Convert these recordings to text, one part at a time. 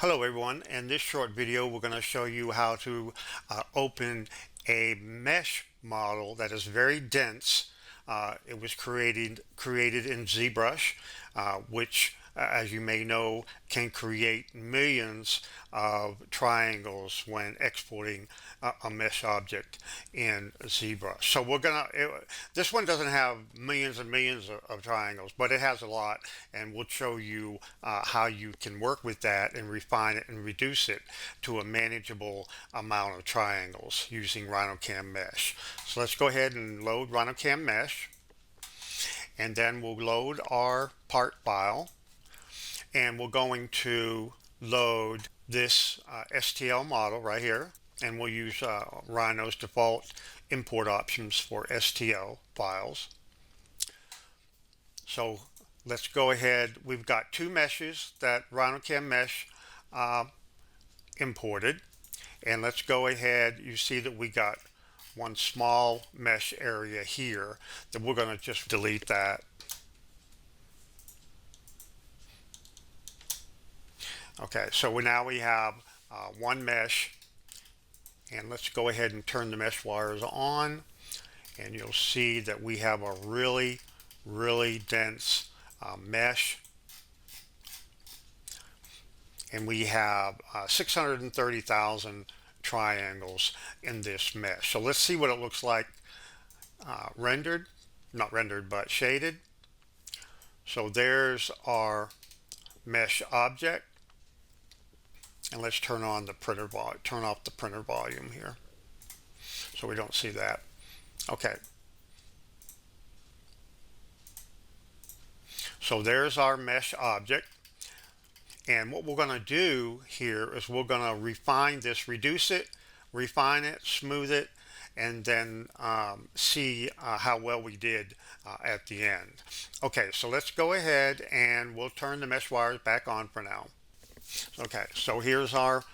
Hello everyone. In this short video we're going to show you how to open a mesh model that is very dense. It was created in ZBrush, which as you may know can create millions of triangles when exporting a mesh object in ZBrush. So this one doesn't have millions and millions of triangles, but it has a lot, and we'll show you how you can work with that and refine it and reduce it to a manageable amount of triangles using RhinoCAM-MESH. So let's go ahead and load RhinoCAM-MESH, and then we'll load our part file, and we're going to load this STL model right here, and we'll use Rhino's default import options for STL files. So let's go ahead. We've got two meshes that RhinoCAM-MESH imported, and let's go ahead. You see that we got one small mesh area here that we're going to just delete that. Okay, so now we have one mesh, and let's go ahead and turn the mesh wires on, and you'll see that we have a really dense mesh, and we have 630,000 triangles in this mesh. So let's see what it looks like rendered, not rendered, but shaded. So there's our mesh object. And let's turn on the printer volume, turn off the printer volume here so we don't see that. Okay. So there's our mesh object. And what we're going to do here is we're going to refine this, reduce it, refine it, smooth it, and then see how well we did at the end. Okay, so let's go ahead and we'll turn the mesh wires back on for now. Okay, so here's our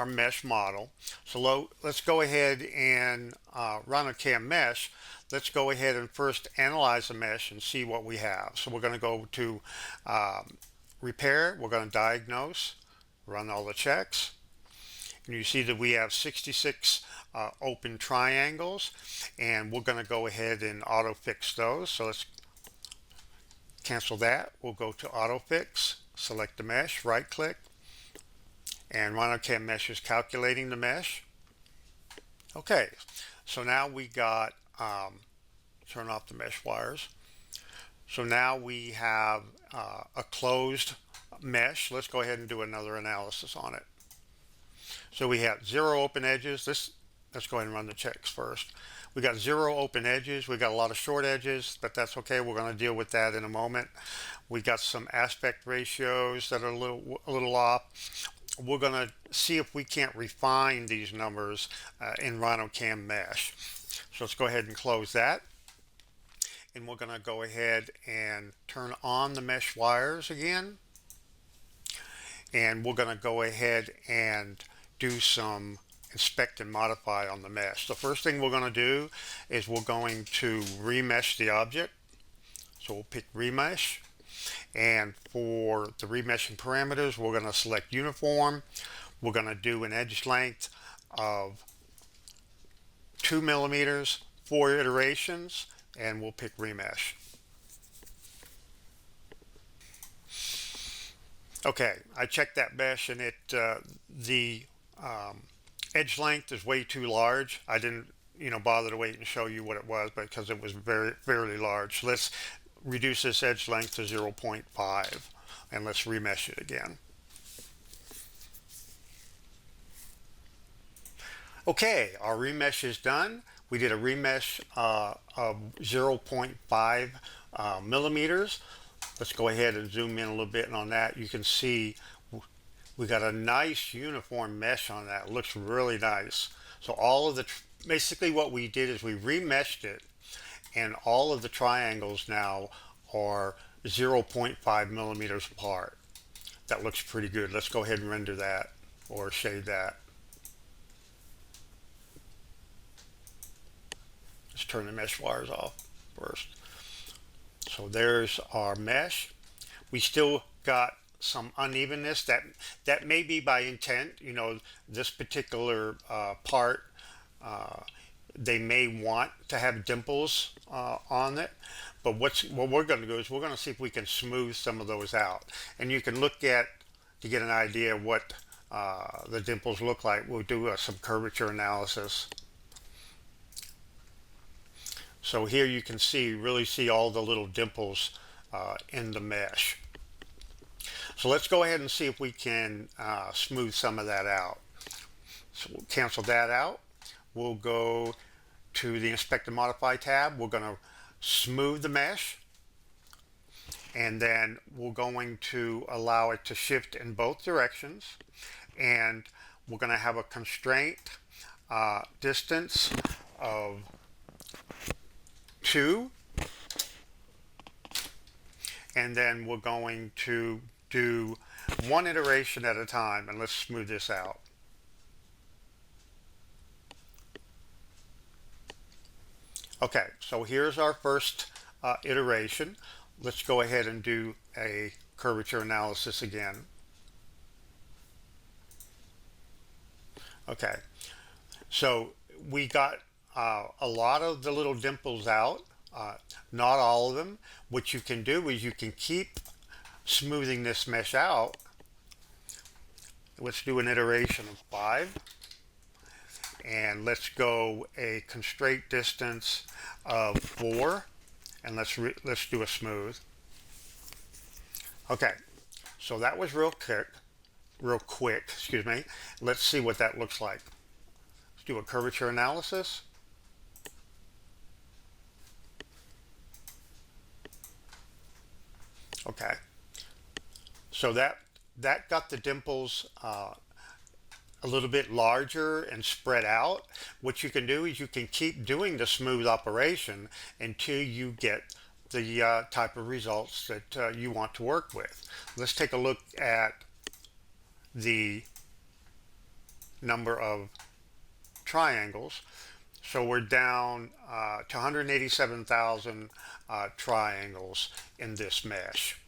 mesh model. So let's go ahead and RhinoCAM-MESH. Let's go ahead and first analyze the mesh and see what we have. So we're going to go to repair. We're going to diagnose, run all the checks. And you see that we have 66 open triangles, and we're going to go ahead and auto fix those. So let's cancel that. We'll go to auto fix, select the mesh, right click, and RhinoCAM-MESH is calculating the mesh. Okay, so now we got, turn off the mesh wires. So now we have a closed mesh. Let's go ahead and do another analysis on it. So we have 0 open edges. Let's go ahead and run the checks first. We got 0 open edges. We got a lot of short edges, but that's okay. We're going to deal with that in a moment. We got some aspect ratios that are a little off. We're going to see if we can't refine these numbers in RhinoCAM-MESH. So let's go ahead and close that. And we're going to go ahead and turn on the mesh wires again. And we're going to go ahead and do some inspect and modify on the mesh. The first thing we're going to do is we're going to remesh the object. So we'll pick remesh. And for the remeshing parameters, we're going to select uniform. We're going to do an edge length of 2 millimeters, 4 iterations, and we'll pick remesh. Okay, I checked that mesh, and the edge length is way too large. I didn't bother to wait and show you what it was because it was fairly large. So let's reduce this edge length to 0.5, and let's remesh it again. Okay, our remesh is done. We did a remesh of 0.5 millimeters. Let's go ahead and zoom in a little bit, and on that you can see we got a nice uniform mesh on that. It looks really nice. So all of basically what we did is we remeshed it, and all of the triangles now are 0.5 millimeters apart. That looks pretty good. Let's go ahead and render that or shade that. Let's turn the mesh wires off first. So there's our mesh. We still got some unevenness. That may be by intent. You know, this particular part, they may want to have dimples on it. But what we're going to do is we're going to see if we can smooth some of those out. And you can look at, to get an idea of what the dimples look like, we'll do some curvature analysis. So here you can see, really see all the little dimples in the mesh. So let's go ahead and see if we can smooth some of that out. So we'll cancel that out. We'll go to the Inspect and Modify tab. We're going to smooth the mesh, and then we're going to allow it to shift in both directions, and we're going to have a constraint distance of 2, and then we're going to do one iteration at a time, and let's smooth this out. Okay, so here's our first iteration. Let's go ahead and do a curvature analysis again. Okay, so we got a lot of the little dimples out, not all of them. What you can do is you can keep smoothing this mesh out. Let's do an iteration of 5. And let's go a constraint distance of 4, and let's do a smooth. Okay, so that was real quick, excuse me. Let's see what that looks like. Let's do a curvature analysis. Okay, so that got the dimples a little bit larger and spread out. What you can do is you can keep doing the smooth operation until you get the type of results that you want to work with. Let's take a look at the number of triangles. So we're down to 187,000 triangles in this mesh.